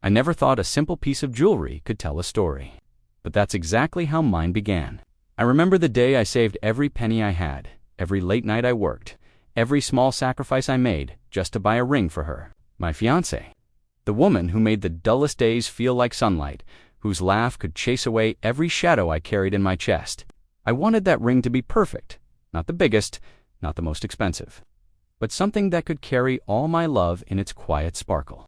I never thought a simple piece of jewelry could tell a story. But that's exactly how mine began. I remember the day I saved every penny I had, every late night I worked, every small sacrifice I made just to buy a ring for her, my fiancée. The woman who made the dullest days feel like sunlight, whose laugh could chase away every shadow I carried in my chest. I wanted that ring to be perfect, not the biggest, not the most expensive, but something that could carry all my love in its quiet sparkle.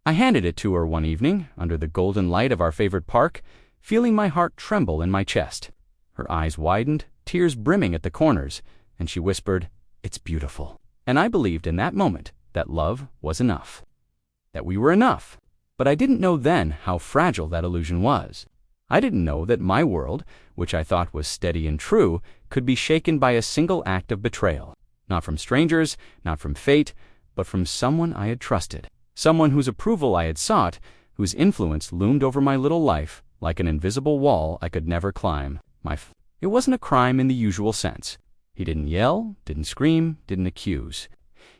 I handed it to her one evening, under the golden light of our favorite park, feeling my heart tremble in my chest. Her eyes widened, tears brimming at the corners, and she whispered, "It's beautiful." And I believed in that moment that love was enough, that we were enough. But I didn't know then how fragile that illusion was. I didn't know that my world, which I thought was steady and true, could be shaken by a single act of betrayal. Not from strangers, not from fate, but from someone I had trusted. Someone whose approval I had sought, whose influence loomed over my little life like an invisible wall I could never climb. It wasn't a crime in the usual sense. He didn't yell, didn't scream, didn't accuse.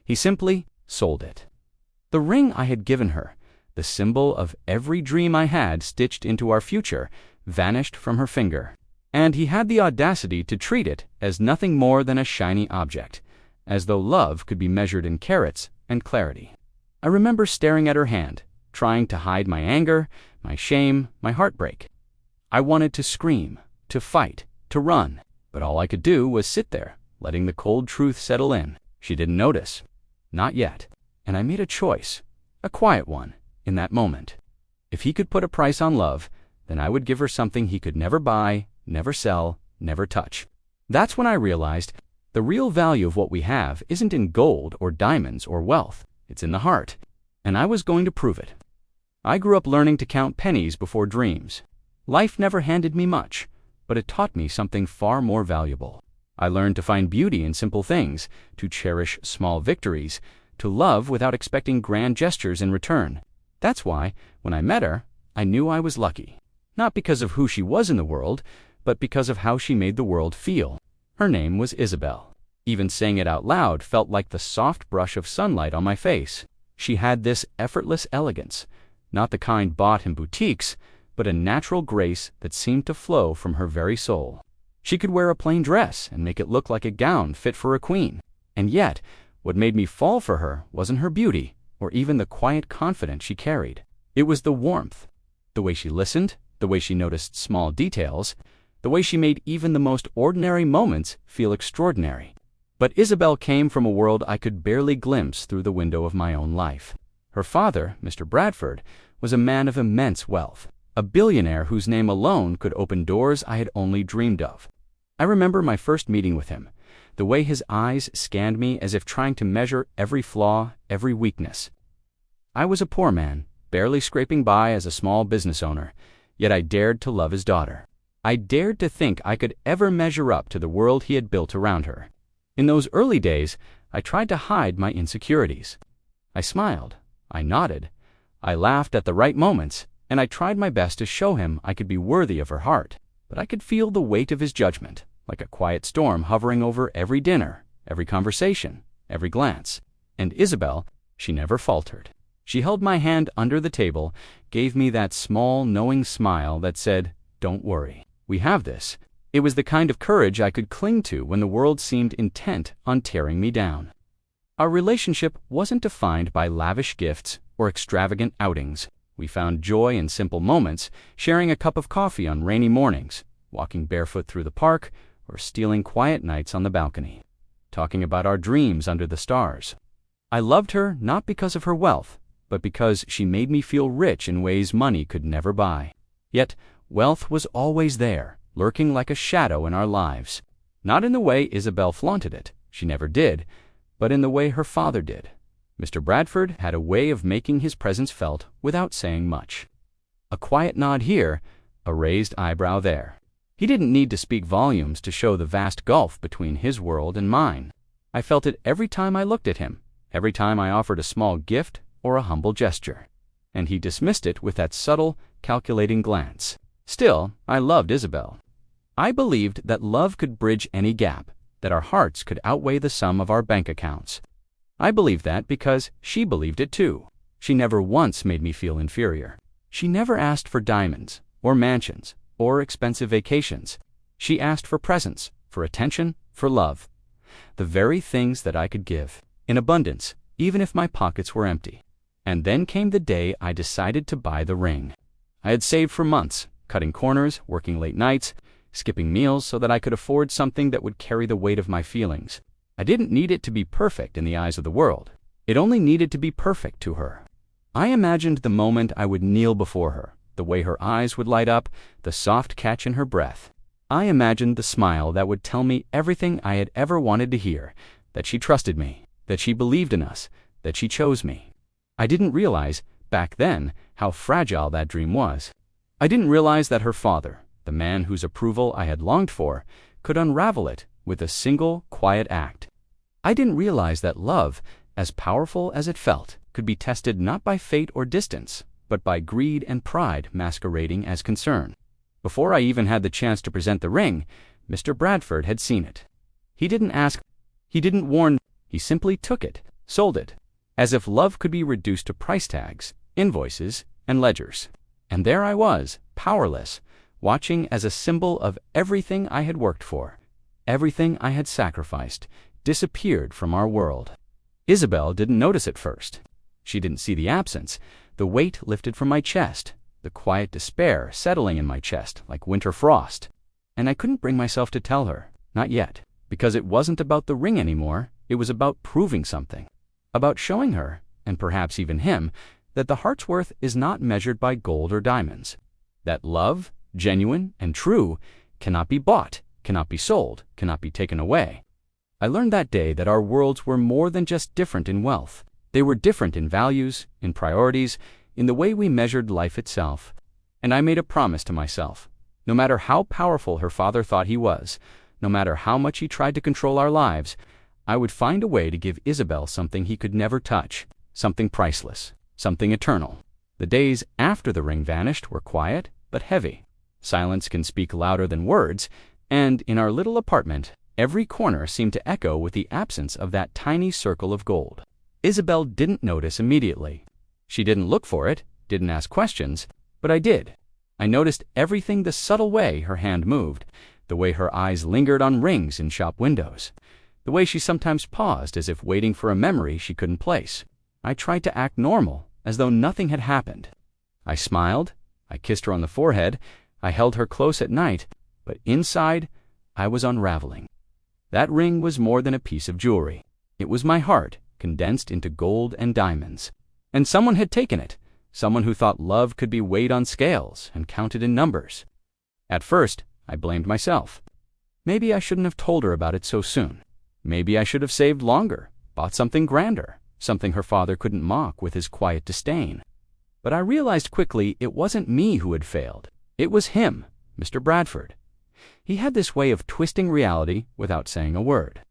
He simply sold it. The ring I had given her, the symbol of every dream I had stitched into our future, vanished from her finger. And he had the audacity to treat it as nothing more than a shiny object, as though love could be measured in carats and clarity. I remember staring at her hand, trying to hide my anger, my shame, my heartbreak. I wanted to scream, to fight, to run, but all I could do was sit there, letting the cold truth settle in. She didn't notice. Not yet. And I made a choice, a quiet one, in that moment. If he could put a price on love, then I would give her something he could never buy, never sell, never touch. That's when I realized the real value of what we have isn't in gold or diamonds or wealth. It's in the heart. And I was going to prove it. I grew up learning to count pennies before dreams. Life never handed me much, but it taught me something far more valuable. I learned to find beauty in simple things, to cherish small victories, to love without expecting grand gestures in return. That's why, when I met her, I knew I was lucky. Not because of who she was in the world, but because of how she made the world feel. Her name was Isabelle. Even saying it out loud felt like the soft brush of sunlight on my face. She had this effortless elegance, not the kind bought in boutiques, but a natural grace that seemed to flow from her very soul. She could wear a plain dress and make it look like a gown fit for a queen. And yet, what made me fall for her wasn't her beauty, or even the quiet confidence she carried. It was the warmth, the way she listened, the way she noticed small details, the way she made even the most ordinary moments feel extraordinary. But Isabelle came from a world I could barely glimpse through the window of my own life. Her father, Mr. Bradford, was a man of immense wealth, a billionaire whose name alone could open doors I had only dreamed of. I remember my first meeting with him, the way his eyes scanned me as if trying to measure every flaw, every weakness. I was a poor man, barely scraping by as a small business owner, yet I dared to love his daughter. I dared to think I could ever measure up to the world he had built around her. In those early days, I tried to hide my insecurities. I smiled, I nodded, I laughed at the right moments, and I tried my best to show him I could be worthy of her heart. But I could feel the weight of his judgment, like a quiet storm hovering over every dinner, every conversation, every glance. And Isabelle, she never faltered. She held my hand under the table, gave me that small, knowing smile that said, "Don't worry, we have this." It was the kind of courage I could cling to when the world seemed intent on tearing me down. Our relationship wasn't defined by lavish gifts or extravagant outings. We found joy in simple moments, sharing a cup of coffee on rainy mornings, walking barefoot through the park, or stealing quiet nights on the balcony, talking about our dreams under the stars. I loved her not because of her wealth, but because she made me feel rich in ways money could never buy. Yet, wealth was always there, lurking like a shadow in our lives. Not in the way Isabelle flaunted it, she never did, but in the way her father did. Mr. Bradford had a way of making his presence felt without saying much. A quiet nod here, a raised eyebrow there. He didn't need to speak volumes to show the vast gulf between his world and mine. I felt it every time I looked at him, every time I offered a small gift or a humble gesture. And he dismissed it with that subtle, calculating glance. Still, I loved Isabelle. I believed that love could bridge any gap, that our hearts could outweigh the sum of our bank accounts. I believed that because she believed it too. She never once made me feel inferior. She never asked for diamonds, or mansions, or expensive vacations. She asked for presents, for attention, for love. The very things that I could give, in abundance, even if my pockets were empty. And then came the day I decided to buy the ring. I had saved for months, cutting corners, working late nights, skipping meals so that I could afford something that would carry the weight of my feelings. I didn't need it to be perfect in the eyes of the world. It only needed to be perfect to her. I imagined the moment I would kneel before her, the way her eyes would light up, the soft catch in her breath. I imagined the smile that would tell me everything I had ever wanted to hear, that she trusted me, that she believed in us, that she chose me. I didn't realize, back then, how fragile that dream was. I didn't realize that her father, the man whose approval I had longed for, could unravel it with a single, quiet act. I didn't realize that love, as powerful as it felt, could be tested not by fate or distance, but by greed and pride masquerading as concern. Before I even had the chance to present the ring, Mr. Bradford had seen it. He didn't ask, he didn't warn, he simply took it, sold it, as if love could be reduced to price tags, invoices, and ledgers. And there I was, powerless, watching as a symbol of everything I had worked for, everything I had sacrificed, disappeared from our world. Isabelle didn't notice at first. She didn't see the absence. The weight lifted from my chest, the quiet despair settling in my chest like winter frost. And I couldn't bring myself to tell her, not yet, because it wasn't about the ring anymore. It was about proving something, about showing her, and perhaps even him, that the heart's worth is not measured by gold or diamonds, that love, genuine and true, cannot be bought, cannot be sold, cannot be taken away. I learned that day that our worlds were more than just different in wealth. They were different in values, in priorities, in the way we measured life itself. And I made a promise to myself. No matter how powerful her father thought he was, no matter how much he tried to control our lives, I would find a way to give Isabelle something he could never touch, something priceless, something eternal. The days after the ring vanished were quiet but heavy. Silence can speak louder than words, and in our little apartment, every corner seemed to echo with the absence of that tiny circle of gold. Isabelle didn't notice immediately. She didn't look for it, didn't ask questions, but I did. I noticed everything, the subtle way her hand moved, the way her eyes lingered on rings in shop windows, the way she sometimes paused as if waiting for a memory she couldn't place. I tried to act normal, as though nothing had happened. I smiled, I kissed her on the forehead, I held her close at night, but inside, I was unraveling. That ring was more than a piece of jewelry. It was my heart, condensed into gold and diamonds. And someone had taken it, someone who thought love could be weighed on scales and counted in numbers. At first, I blamed myself. Maybe I shouldn't have told her about it so soon. Maybe I should have saved longer, bought something grander, something her father couldn't mock with his quiet disdain. But I realized quickly it wasn't me who had failed. It was him, Mr. Bradford. He had this way of twisting reality without saying a word,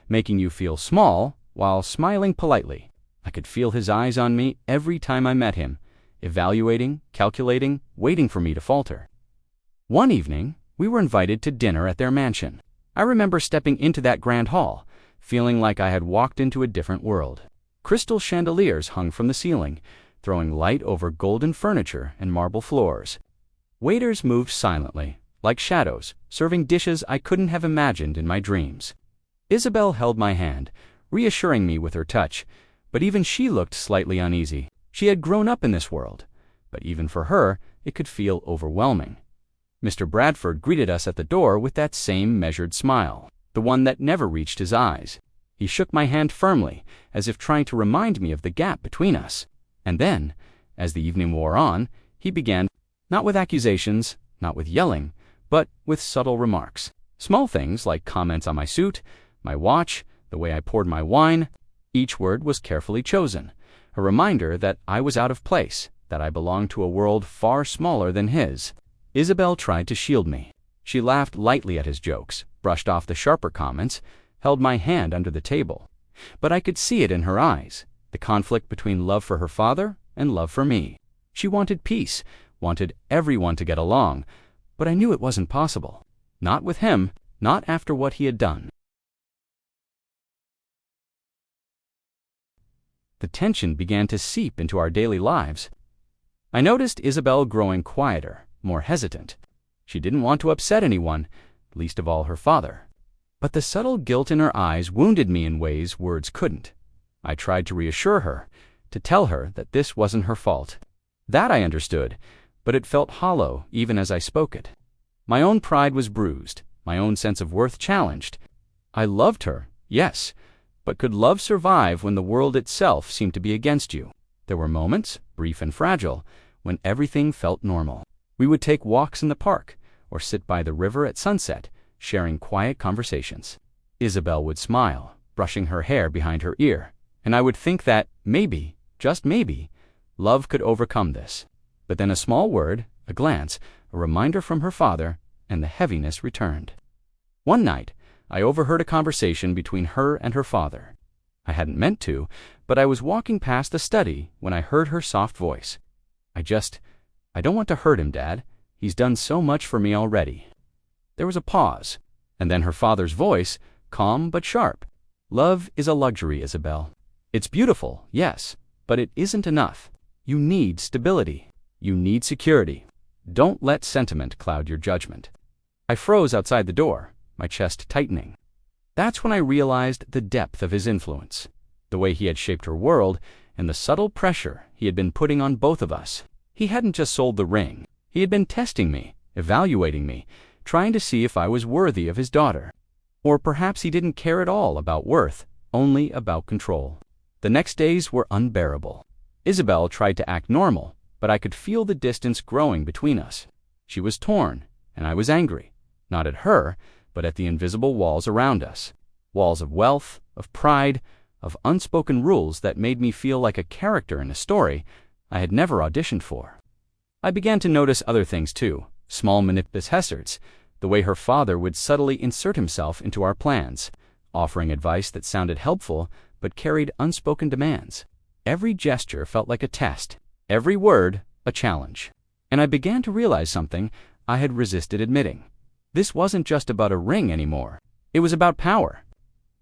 making you feel small while smiling politely. I could feel his eyes on me every time I met him, evaluating, calculating, waiting for me to falter. One evening, we were invited to dinner at their mansion. I remember stepping into that grand hall, feeling like I had walked into a different world. Crystal chandeliers hung from the ceiling, throwing light over golden furniture and marble floors. Waiters moved silently, like shadows, serving dishes I couldn't have imagined in my dreams. Isabelle held my hand, reassuring me with her touch, but even she looked slightly uneasy. She had grown up in this world, but even for her, it could feel overwhelming. Mr. Bradford greeted us at the door with that same measured smile, the one that never reached his eyes. He shook my hand firmly, as if trying to remind me of the gap between us. And then, as the evening wore on, he began, not with accusations, not with yelling, but with subtle remarks. Small things like comments on my suit, my watch, the way I poured my wine. Each word was carefully chosen, a reminder that I was out of place, that I belonged to a world far smaller than his. Isabelle tried to shield me. She laughed lightly at his jokes, brushed off the sharper comments, held my hand under the table. But I could see it in her eyes, the conflict between love for her father and love for me. She wanted peace, wanted everyone to get along, but I knew it wasn't possible. Not with him, not after what he had done. The tension began to seep into our daily lives. I noticed Isabelle growing quieter, more hesitant. She didn't want to upset anyone, least of all her father. But the subtle guilt in her eyes wounded me in ways words couldn't. I tried to reassure her, to tell her that this wasn't her fault. That I understood, but it felt hollow even as I spoke it. My own pride was bruised, my own sense of worth challenged. I loved her, yes, but could love survive when the world itself seemed to be against you? There were moments, brief and fragile, when everything felt normal. We would take walks in the park, or sit by the river at sunset, sharing quiet conversations. Isabelle would smile, brushing her hair behind her ear, and I would think that maybe, just maybe, love could overcome this. But then a small word, a glance, a reminder from her father, and the heaviness returned. One night, I overheard a conversation between her and her father. I hadn't meant to, but I was walking past the study when I heard her soft voice. I don't want to hurt him, Dad. He's done so much for me already." There was a pause, and then her father's voice, calm but sharp. "Love is a luxury, Isabelle. It's beautiful, yes, but it isn't enough. You need stability. You need security. Don't let sentiment cloud your judgment." I froze outside the door, my chest tightening. That's when I realized the depth of his influence, the way he had shaped her world, and the subtle pressure he had been putting on both of us. He hadn't just sold the ring. He had been testing me, evaluating me, trying to see if I was worthy of his daughter. Or perhaps he didn't care at all about worth, only about control. The next days were unbearable. Isabelle tried to act normal, but I could feel the distance growing between us. She was torn, and I was angry, not at her, but at the invisible walls around us. Walls of wealth, of pride, of unspoken rules that made me feel like a character in a story I had never auditioned for. I began to notice other things too, small manipulative hazards, the way her father would subtly insert himself into our plans, offering advice that sounded helpful but carried unspoken demands. Every gesture felt like a test, every word a challenge. And I began to realize something I had resisted admitting. This wasn't just about a ring anymore. It was about power,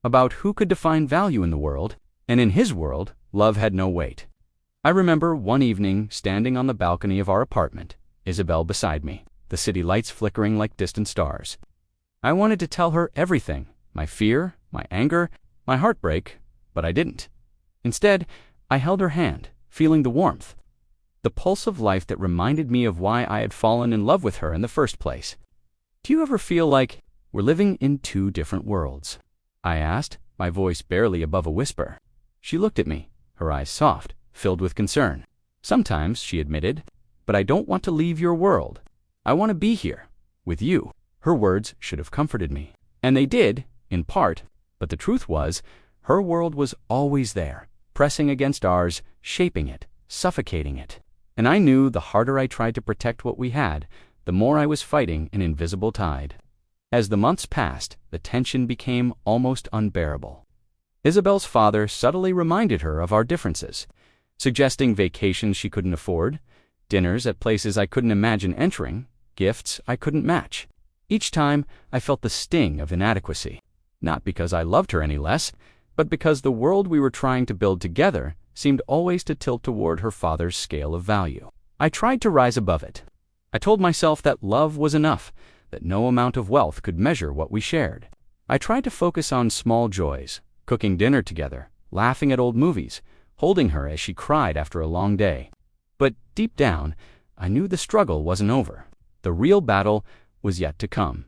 about who could define value in the world, and in his world, love had no weight. I remember one evening standing on the balcony of our apartment, Isabelle beside me, the city lights flickering like distant stars. I wanted to tell her everything, my fear, my anger, my heartbreak, but I didn't. Instead, I held her hand, feeling the warmth, the pulse of life that reminded me of why I had fallen in love with her in the first place. "Do you ever feel like we're living in two different worlds?" I asked, my voice barely above a whisper. She looked at me, her eyes soft, filled with concern. "Sometimes," she admitted, "but I don't want to leave your world. I want to be here, with you." Her words should have comforted me. And they did, in part, but the truth was, her world was always there, pressing against ours, shaping it, suffocating it. And I knew the harder I tried to protect what we had, the more I was fighting an invisible tide. As the months passed, the tension became almost unbearable. Isabelle's father subtly reminded her of our differences, suggesting vacations she couldn't afford, dinners at places I couldn't imagine entering, gifts I couldn't match. Each time, I felt the sting of inadequacy, not because I loved her any less, but because the world we were trying to build together seemed always to tilt toward her father's scale of value. I tried to rise above it. I told myself that love was enough, that no amount of wealth could measure what we shared. I tried to focus on small joys, cooking dinner together, laughing at old movies, holding her as she cried after a long day. But deep down, I knew the struggle wasn't over. The real battle was yet to come.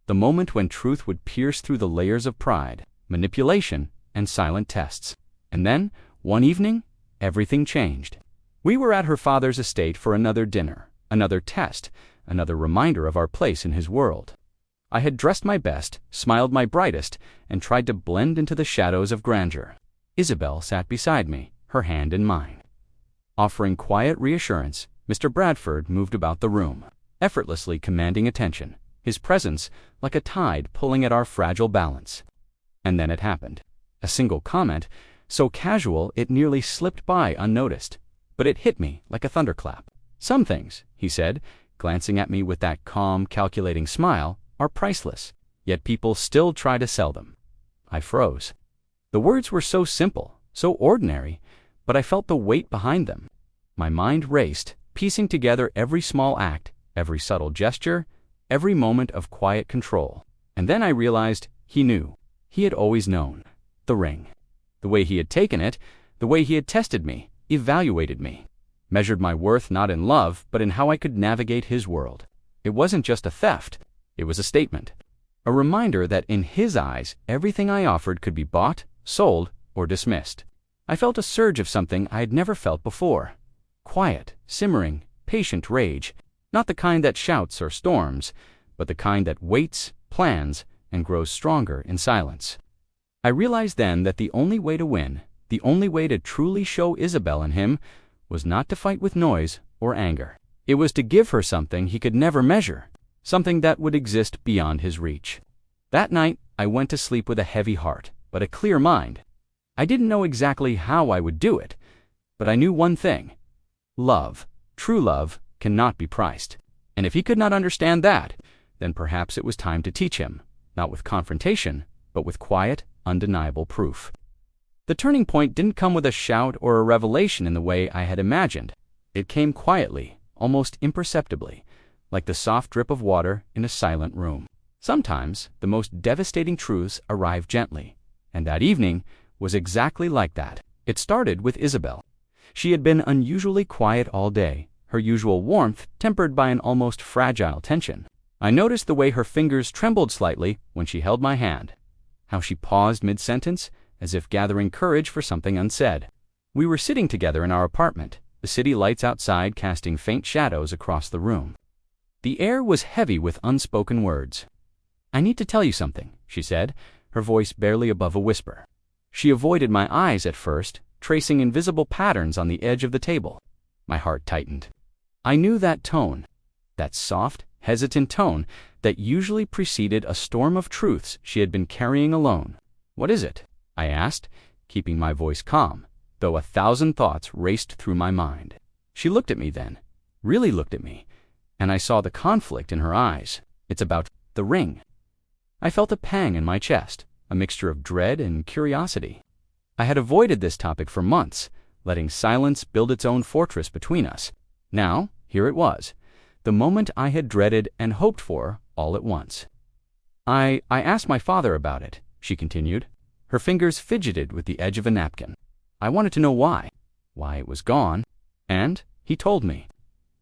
The moment when truth would pierce through the layers of pride, manipulation, and silent tests. And then, one evening, everything changed. We were at her father's estate for another dinner, another test, another reminder of our place in his world. I had dressed my best, smiled my brightest, and tried to blend into the shadows of grandeur. Isabelle sat beside me, her hand in mine. Offering quiet reassurance, Mr. Bradford moved about the room, effortlessly commanding attention, his presence like a tide pulling at our fragile balance. And then it happened. A single comment, so casual it nearly slipped by unnoticed, but it hit me like a thunderclap. "Some things," he said, glancing at me with that calm, calculating smile, "are priceless, yet people still try to sell them." I froze. The words were so simple, so ordinary, but I felt the weight behind them. My mind raced, piecing together every small act, every subtle gesture, every moment of quiet control. And then I realized he knew. He had always known. The ring. The way he had taken it, the way he had tested me, evaluated me, measured my worth not in love, but in how I could navigate his world. It wasn't just a theft. It was a statement. A reminder that in his eyes, everything I offered could be bought, sold, or dismissed. I felt a surge of something I had never felt before. Quiet, simmering, patient rage. Not the kind that shouts or storms, but the kind that waits, plans, and grows stronger in silence. I realized then that the only way to win, the only way to truly show Isabelle and him, was not to fight with noise or anger. It was to give her something he could never measure, something that would exist beyond his reach. That night, I went to sleep with a heavy heart, but a clear mind. I didn't know exactly how I would do it, but I knew one thing. Love, true love, cannot be priced. And if he could not understand that, then perhaps it was time to teach him, not with confrontation, but with quiet, undeniable proof. The turning point didn't come with a shout or a revelation in the way I had imagined. It came quietly, almost imperceptibly, like the soft drip of water in a silent room. Sometimes the most devastating truths arrive gently, and that evening was exactly like that. It started with Isabelle. She had been unusually quiet all day, her usual warmth tempered by an almost fragile tension. I noticed the way her fingers trembled slightly when she held my hand, how she paused mid-sentence, as if gathering courage for something unsaid. We were sitting together in our apartment, the city lights outside casting faint shadows across the room. The air was heavy with unspoken words. "I need to tell you something," she said, her voice barely above a whisper. She avoided my eyes at first, tracing invisible patterns on the edge of the table. My heart tightened. I knew that tone, that soft, hesitant tone that usually preceded a storm of truths she had been carrying alone. "What is it?" I asked, keeping my voice calm, though 1,000 thoughts raced through my mind. She looked at me then, really looked at me, and I saw the conflict in her eyes. "It's about the ring." I felt a pang in my chest, a mixture of dread and curiosity. I had avoided this topic for months, letting silence build its own fortress between us. Now, here it was, the moment I had dreaded and hoped for all at once. I asked my father about it," she continued. Her fingers fidgeted with the edge of a napkin. "I wanted to know why it was gone, and he told me."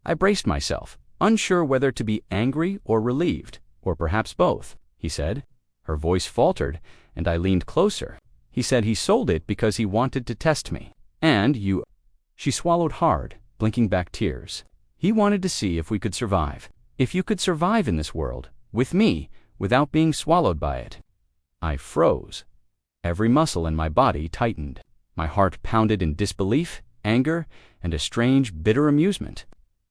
I braced myself, unsure whether to be angry or relieved, or perhaps both. "He said." Her voice faltered, and I leaned closer. "He said he sold it because he wanted to test me. And you—" She swallowed hard, blinking back tears. "He wanted to see if we could survive. If you could survive in this world, with me, without being swallowed by it." I froze. Every muscle in my body tightened. My heart pounded in disbelief, anger, and a strange, bitter amusement.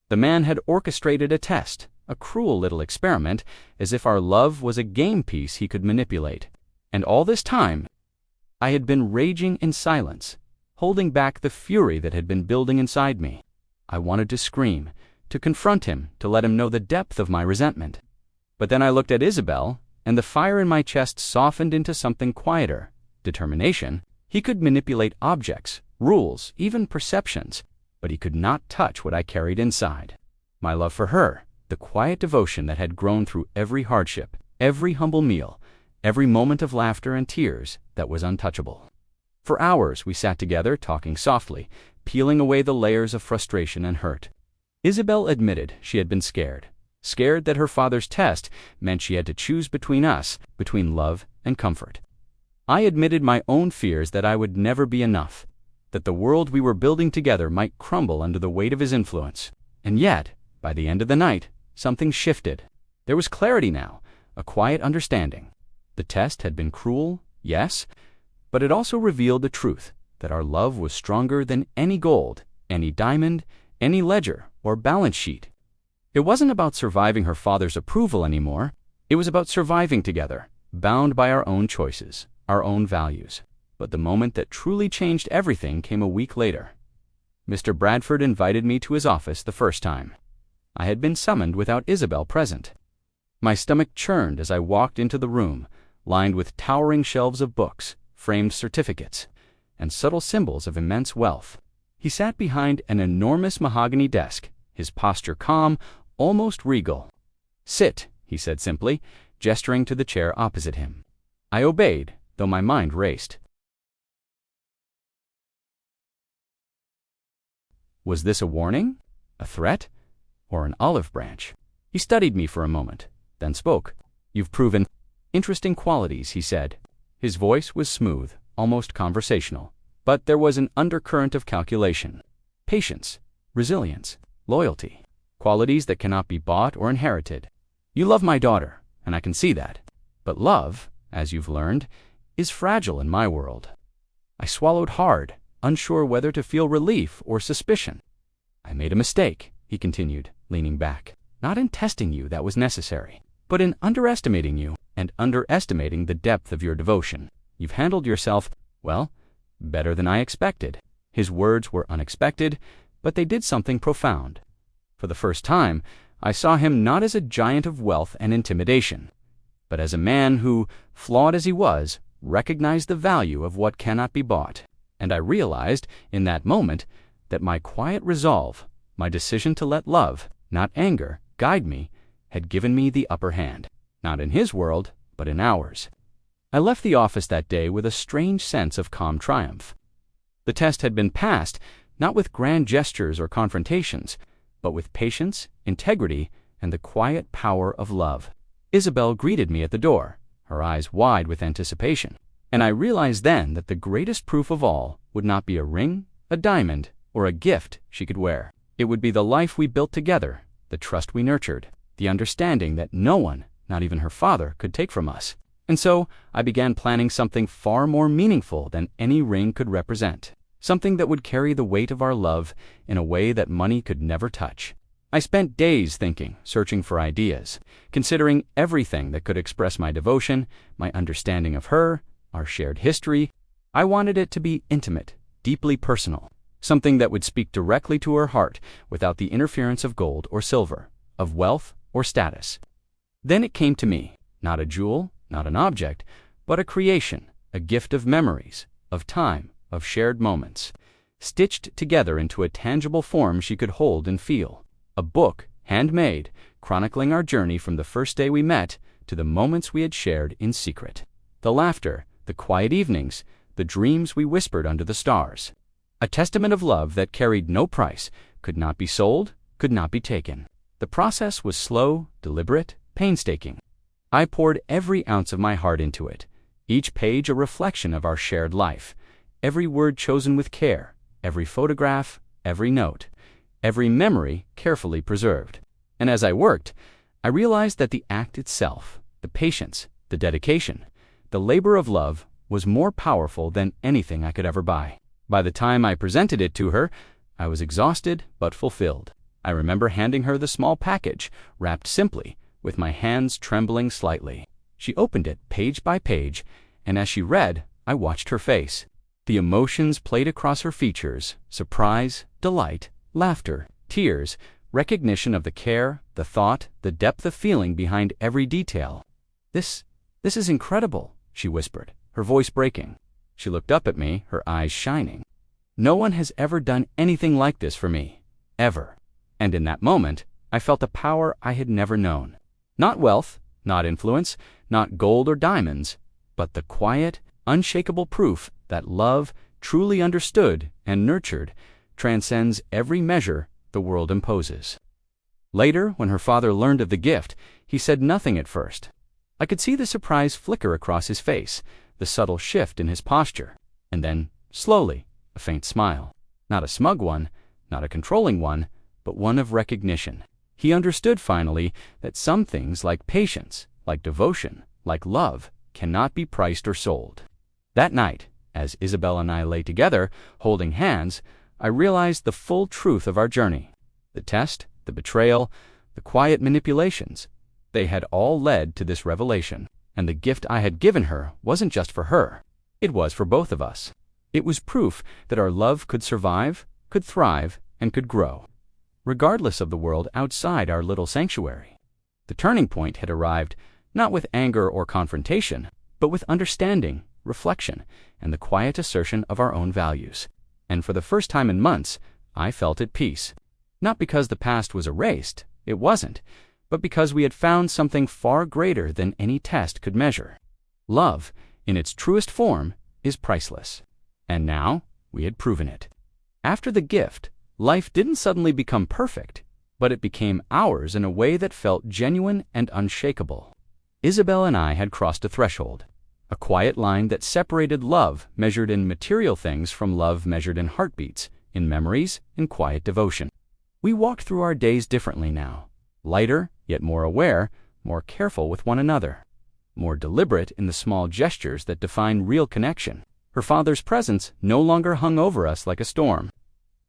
The man had orchestrated a test, a cruel little experiment, as if our love was a game piece he could manipulate. And all this time, I had been raging in silence, holding back the fury that had been building inside me. I wanted to scream, to confront him, to let him know the depth of my resentment. But then I looked at Isabelle, and the fire in my chest softened into something quieter. Determination. He could manipulate objects, rules, even perceptions, but he could not touch what I carried inside. My love for her, the quiet devotion that had grown through every hardship, every humble meal, every moment of laughter and tears that was untouchable. For hours we sat together, talking softly, peeling away the layers of frustration and hurt. Isabelle admitted she had been scared that her father's test meant she had to choose between us, between love and comfort. I admitted my own fears that I would never be enough, that the world we were building together might crumble under the weight of his influence. And yet, by the end of the night, something shifted. There was clarity now, a quiet understanding. The test had been cruel, yes, but it also revealed the truth that our love was stronger than any gold, any diamond, any ledger or balance sheet. It wasn't about surviving her father's approval anymore. It was about surviving together, bound by our own choices, our own values. But the moment that truly changed everything came a week later. Mr. Bradford invited me to his office the first time. I had been summoned without Isabelle present. My stomach churned as I walked into the room, lined with towering shelves of books, framed certificates, and subtle symbols of immense wealth. He sat behind an enormous mahogany desk, his posture calm, almost regal. "Sit," he said simply, gesturing to the chair opposite him. I obeyed, though my mind raced. Was this a warning, a threat, or an olive branch? He studied me for a moment, then spoke. "You've proven interesting qualities," he said. His voice was smooth, almost conversational, but there was an undercurrent of calculation. Patience, resilience, loyalty, qualities that cannot be bought or inherited. You love my daughter, and I can see that. But love, as you've learned, is fragile in my world. I swallowed hard, unsure whether to feel relief or suspicion. "I made a mistake," he continued, leaning back. "Not in testing you, that was necessary, but in underestimating you and underestimating the depth of your devotion. You've handled yourself, well, better than I expected." His words were unexpected, but they did something profound. For the first time, I saw him not as a giant of wealth and intimidation, but as a man who, flawed as he was, recognized the value of what cannot be bought. And I realized, in that moment, that my quiet resolve, my decision to let love, not anger, guide me, had given me the upper hand, not in his world, but in ours. I left the office that day with a strange sense of calm triumph. The test had been passed, not with grand gestures or confrontations, but with patience, integrity, and the quiet power of love. Isabelle greeted me at the door, her eyes wide with anticipation, and I realized then that the greatest proof of all would not be a ring, a diamond, or a gift she could wear. It would be the life we built together, the trust we nurtured, the understanding that no one, not even her father, could take from us. And so I began planning something far more meaningful than any ring could represent, something that would carry the weight of our love in a way that money could never touch. I spent days thinking, searching for ideas, considering everything that could express my devotion, my understanding of her, our shared history. I wanted it to be intimate, deeply personal, something that would speak directly to her heart without the interference of gold or silver, of wealth or status. Then it came to me, not a jewel, not an object, but a creation, a gift of memories, of time, of shared moments, stitched together into a tangible form she could hold and feel. A book, handmade, chronicling our journey from the first day we met to the moments we had shared in secret. The laughter, the quiet evenings, the dreams we whispered under the stars. A testament of love that carried no price, could not be sold, could not be taken. The process was slow, deliberate, painstaking. I poured every ounce of my heart into it, each page a reflection of our shared life, every word chosen with care, every photograph, every note, every memory carefully preserved. And as I worked, I realized that the act itself, the patience, the dedication, the labor of love was more powerful than anything I could ever buy. By the time I presented it to her, I was exhausted but fulfilled. I remember handing her the small package, wrapped simply, with my hands trembling slightly. She opened it page by page, and as she read, I watched her face. The emotions played across her features: surprise, delight, laughter, tears, recognition of the care, the thought, the depth of feeling behind every detail. This is incredible," she whispered, her voice breaking. She looked up at me, her eyes shining. "No one has ever done anything like this for me, ever." And in that moment, I felt a power I had never known. Not wealth, not influence, not gold or diamonds, but the quiet, unshakable proof that love, truly understood and nurtured, transcends every measure the world imposes. Later, when her father learned of the gift, he said nothing at first. I could see the surprise flicker across his face, the subtle shift in his posture, and then, slowly, a faint smile. Not a smug one, not a controlling one, but one of recognition. He understood finally that some things like patience, like devotion, like love, cannot be priced or sold. That night, as Isabelle and I lay together, holding hands, I realized the full truth of our journey. The test, the betrayal, the quiet manipulations, they had all led to this revelation. And the gift I had given her wasn't just for her. It was for both of us. It was proof that our love could survive, could thrive, and could grow, regardless of the world outside our little sanctuary. The turning point had arrived, not with anger or confrontation, but with understanding, reflection, and the quiet assertion of our own values. and for the first time in months, I felt at peace. Not because the past was erased, it wasn't, but because we had found something far greater than any test could measure. Love, in its truest form, is priceless. And now, we had proven it. After the gift, life didn't suddenly become perfect, but it became ours in a way that felt genuine and unshakable. Isabelle and I had crossed a threshold, a quiet line that separated love measured in material things from love measured in heartbeats, in memories, in quiet devotion. We walked through our days differently now, lighter, yet more aware, more careful with one another, more deliberate in the small gestures that define real connection. Her father's presence no longer hung over us like a storm.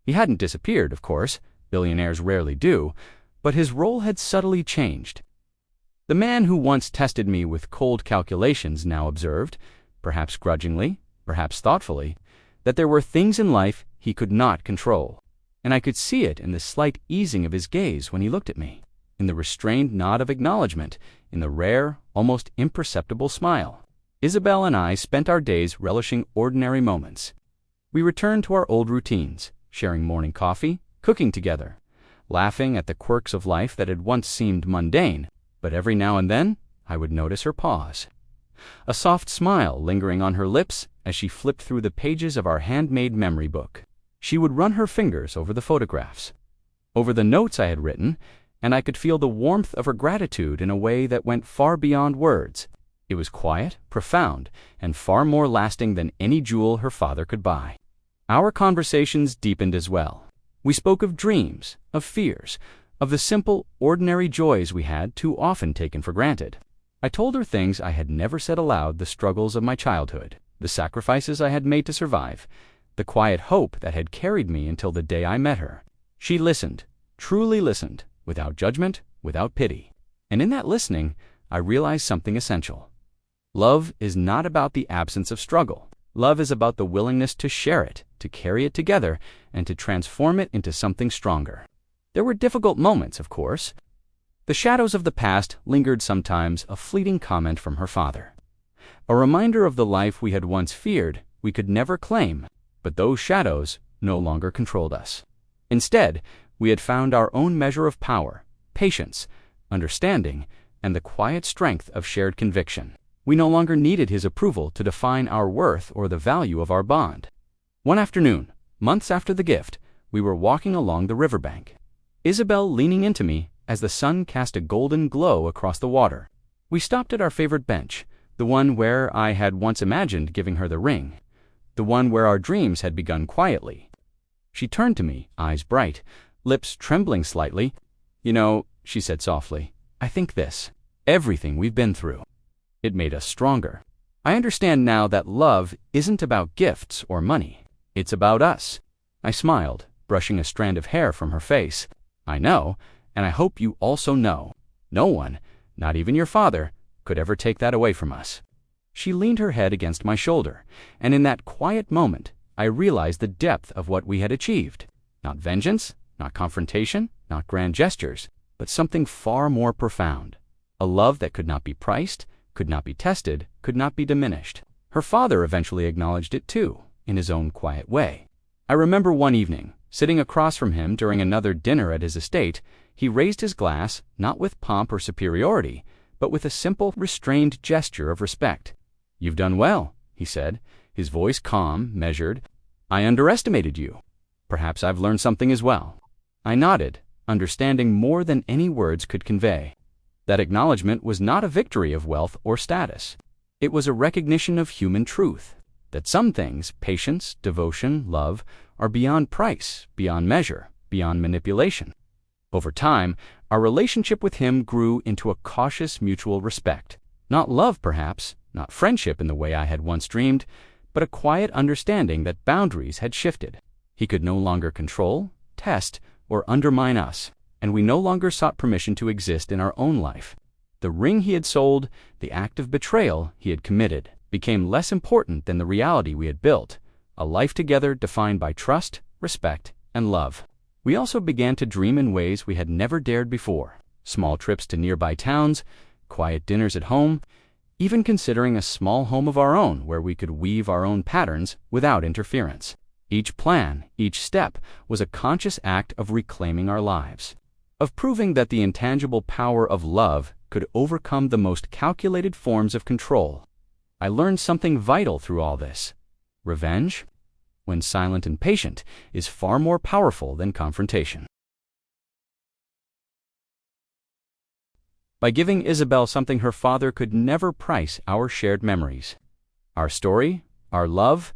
He hadn't disappeared, of course, billionaires rarely do, but his role had subtly changed. The man who once tested me with cold calculations now observed, perhaps grudgingly, perhaps thoughtfully, that there were things in life he could not control, and I could see it in the slight easing of his gaze when he looked at me, in the restrained nod of acknowledgement, in the rare, almost imperceptible smile. Isabelle and I spent our days relishing ordinary moments. We returned to our old routines, sharing morning coffee, cooking together, laughing at the quirks of life that had once seemed mundane, but every now and then I would notice her pause, a soft smile lingering on her lips as she flipped through the pages of our handmade memory book. She would run her fingers over the photographs, over the notes I had written, and I could feel the warmth of her gratitude in a way that went far beyond words. It was quiet, profound, and far more lasting than any jewel her father could buy. Our conversations deepened as well. We spoke of dreams, of fears, of the simple, ordinary joys we had too often taken for granted. I told her things I had never said aloud, the struggles of my childhood, the sacrifices I had made to survive, the quiet hope that had carried me until the day I met her. She listened, truly listened, without judgment, without pity. And in that listening, I realized something essential. Love is not about the absence of struggle. Love is about the willingness to share it, to carry it together, and to transform it into something stronger. There were difficult moments, of course. The shadows of the past lingered sometimes, a fleeting comment from her father, a reminder of the life we had once feared we could never claim, but those shadows no longer controlled us. Instead, we had found our own measure of power, patience, understanding, and the quiet strength of shared conviction. We no longer needed his approval to define our worth or the value of our bond. One afternoon, months after the gift, we were walking along the riverbank, Isabelle leaning into me as the sun cast a golden glow across the water. We stopped at our favorite bench, the one where I had once imagined giving her the ring, the one where our dreams had begun quietly. She turned to me, eyes bright, lips trembling slightly. "You know," she said softly, "I think everything we've been through, it made us stronger. I understand now that love isn't about gifts or money. It's about us." I smiled, brushing a strand of hair from her face. "I know, and I hope you also know. No one, not even your father, could ever take that away from us." She leaned her head against my shoulder, and in that quiet moment, I realized the depth of what we had achieved. Not vengeance, not confrontation, not grand gestures, but something far more profound. A love that could not be priced, could not be tested, could not be diminished. Her father eventually acknowledged it too, in his own quiet way. I remember one evening, sitting across from him during another dinner at his estate, he raised his glass, not with pomp or superiority, but with a simple, restrained gesture of respect. "You've done well," he said, his voice calm, measured. "I underestimated you. Perhaps I've learned something as well." I nodded, understanding more than any words could convey. That acknowledgement was not a victory of wealth or status. It was a recognition of human truth, that some things, patience, devotion, love, are beyond price, beyond measure, beyond manipulation. Over time, our relationship with him grew into a cautious mutual respect. Not love, perhaps, not friendship in the way I had once dreamed, but a quiet understanding that boundaries had shifted. He could no longer control, test, or undermine us, and we no longer sought permission to exist in our own life. The ring he had sold, the act of betrayal he had committed, became less important than the reality we had built, a life together defined by trust, respect, and love. We also began to dream in ways we had never dared before. Small trips to nearby towns, quiet dinners at home, even considering a small home of our own where we could weave our own patterns without interference. Each plan, each step, was a conscious act of reclaiming our lives, of proving that the intangible power of love could overcome the most calculated forms of control. I learned something vital through all this. Revenge, when silent and patient, is far more powerful than confrontation. By giving Isabelle something her father could never price, our shared memories, our story, our love,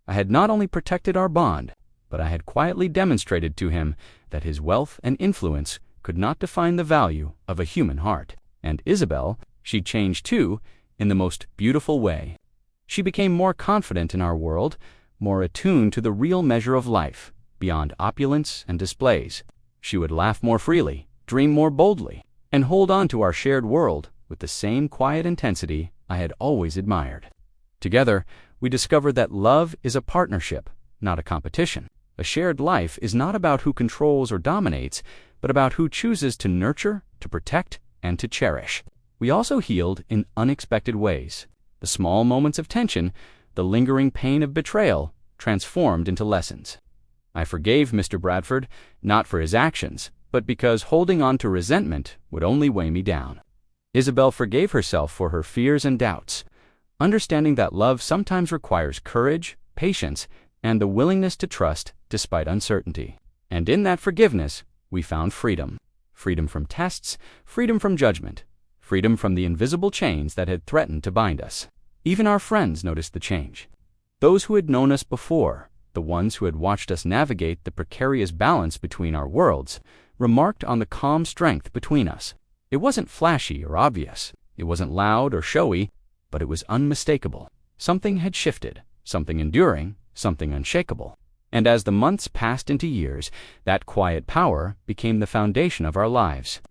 I had not only protected our bond, but I had quietly demonstrated to him that his wealth and influence could not define the value of a human heart. And Isabelle, she changed too, in the most beautiful way. She became more confident in our world, more attuned to the real measure of life, beyond opulence and displays. She would laugh more freely, dream more boldly, and hold on to our shared world with the same quiet intensity I had always admired. Together, we discovered that love is a partnership, not a competition. A shared life is not about who controls or dominates, but about who chooses to nurture, to protect, and to cherish. We also healed in unexpected ways. The small moments of tension, the lingering pain of betrayal, transformed into lessons. I forgave Mr. Bradford, not for his actions, but because holding on to resentment would only weigh me down. Isabelle forgave herself for her fears and doubts, understanding that love sometimes requires courage, patience, and the willingness to trust despite uncertainty. And in that forgiveness, we found freedom. Freedom from tests, freedom from judgment, freedom from the invisible chains that had threatened to bind us. Even our friends noticed the change. Those who had known us before, the ones who had watched us navigate the precarious balance between our worlds, remarked on the calm strength between us. It wasn't flashy or obvious. It wasn't loud or showy, but it was unmistakable. Something had shifted, something enduring, something unshakable. And as the months passed into years, that quiet power became the foundation of our lives.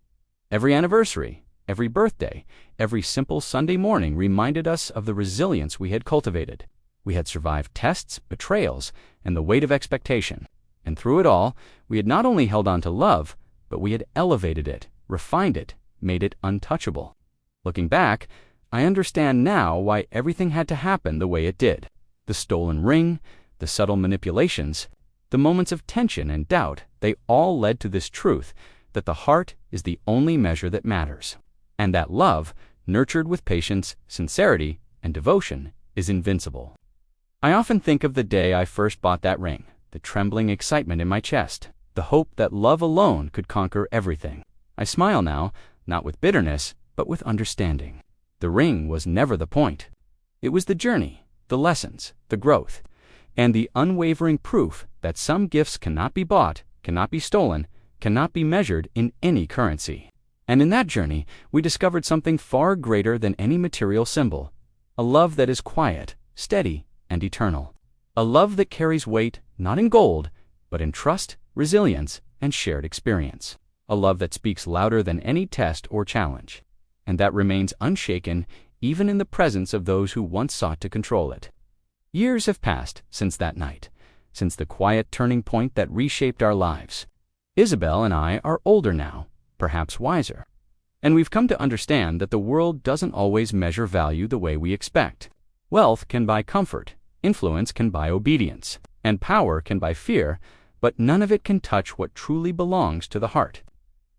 Every anniversary, every birthday, every simple Sunday morning reminded us of the resilience we had cultivated. We had survived tests, betrayals, and the weight of expectation. And through it all, we had not only held on to love, but we had elevated it, refined it, made it untouchable. Looking back, I understand now why everything had to happen the way it did. The stolen ring, the subtle manipulations, the moments of tension and doubt, they all led to this truth that the heart is the only measure that matters, and that love, nurtured with patience, sincerity, and devotion, is invincible. I often think of the day I first bought that ring, the trembling excitement in my chest, the hope that love alone could conquer everything. I smile now, not with bitterness, but with understanding. The ring was never the point. It was the journey, the lessons, the growth, and the unwavering proof that some gifts cannot be bought, cannot be stolen, cannot be measured in any currency. And in that journey, we discovered something far greater than any material symbol, a love that is quiet, steady, and eternal. A love that carries weight not in gold, but in trust, resilience, and shared experience. A love that speaks louder than any test or challenge, and that remains unshaken even in the presence of those who once sought to control it. Years have passed since that night, since the quiet turning point that reshaped our lives. Isabelle and I are older now, perhaps wiser, and we've come to understand that the world doesn't always measure value the way we expect. Wealth can buy comfort, influence can buy obedience, and power can buy fear, but none of it can touch what truly belongs to the heart.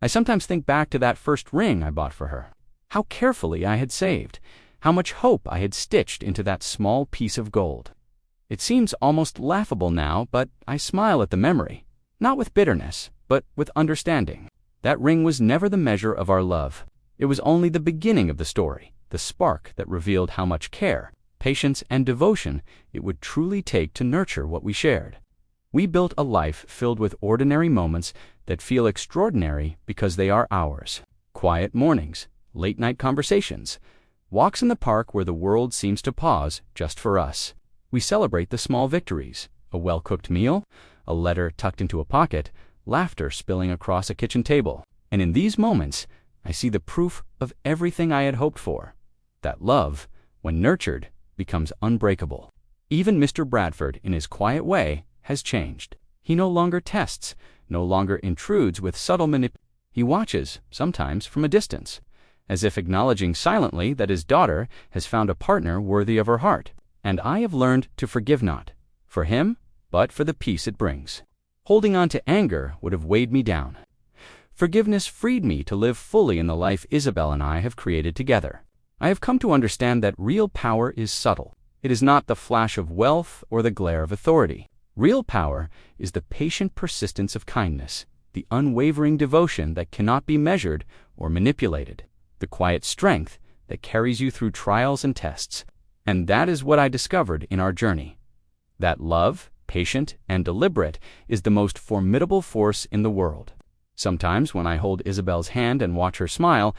I sometimes think back to that first ring I bought for her. How carefully I had saved, how much hope I had stitched into that small piece of gold. It seems almost laughable now, but I smile at the memory, not with bitterness, but with understanding. That ring was never the measure of our love. It was only the beginning of the story, the spark that revealed how much care, patience, and devotion it would truly take to nurture what we shared. We built a life filled with ordinary moments that feel extraordinary because they are ours. Quiet mornings, late-night conversations, walks in the park where the world seems to pause just for us. We celebrate the small victories, a well-cooked meal, a letter tucked into a pocket, laughter spilling across a kitchen table. And in these moments, I see the proof of everything I had hoped for, that love, when nurtured, becomes unbreakable. Even Mr. Bradford, in his quiet way, has changed. He no longer tests, no longer intrudes with subtle manipulation. He watches, sometimes from a distance, as if acknowledging silently that his daughter has found a partner worthy of her heart. And I have learned to forgive not for him, but for the peace it brings. Holding on to anger would have weighed me down. Forgiveness freed me to live fully in the life Isabelle and I have created together. I have come to understand that real power is subtle. It is not the flash of wealth or the glare of authority. Real power is the patient persistence of kindness, the unwavering devotion that cannot be measured or manipulated, the quiet strength that carries you through trials and tests. And that is what I discovered in our journey. That love, patient and deliberate, is the most formidable force in the world. Sometimes when I hold Isabelle's hand and watch her smile,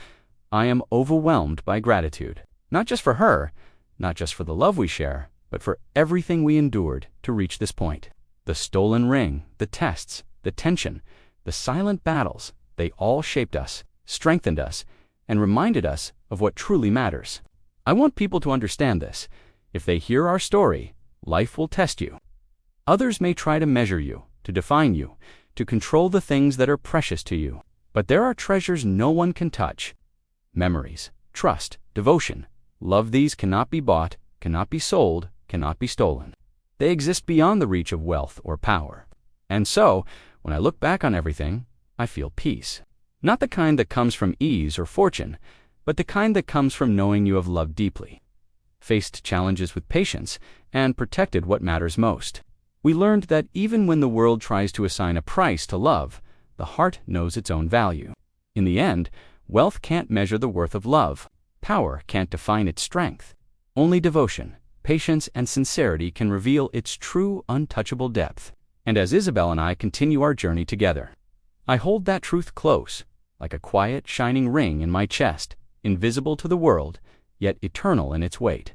I am overwhelmed by gratitude. Not just for her, not just for the love we share, but for everything we endured to reach this point. The stolen ring, the tests, the tension, the silent battles, they all shaped us, strengthened us, and reminded us of what truly matters. I want people to understand this. If they hear our story, life will test you. Others may try to measure you, to define you, to control the things that are precious to you. But there are treasures no one can touch. Memories, trust, devotion. Love, these cannot be bought, cannot be sold, cannot be stolen. They exist beyond the reach of wealth or power. And so, when I look back on everything, I feel peace. Not the kind that comes from ease or fortune, but the kind that comes from knowing you have loved deeply, faced challenges with patience, and protected what matters most. We learned that even when the world tries to assign a price to love, the heart knows its own value. In the end, wealth can't measure the worth of love. Power can't define its strength. Only devotion, patience, and sincerity can reveal its true, untouchable depth. And as Isabelle and I continue our journey together, I hold that truth close, like a quiet, shining ring in my chest, invisible to the world, yet eternal in its weight.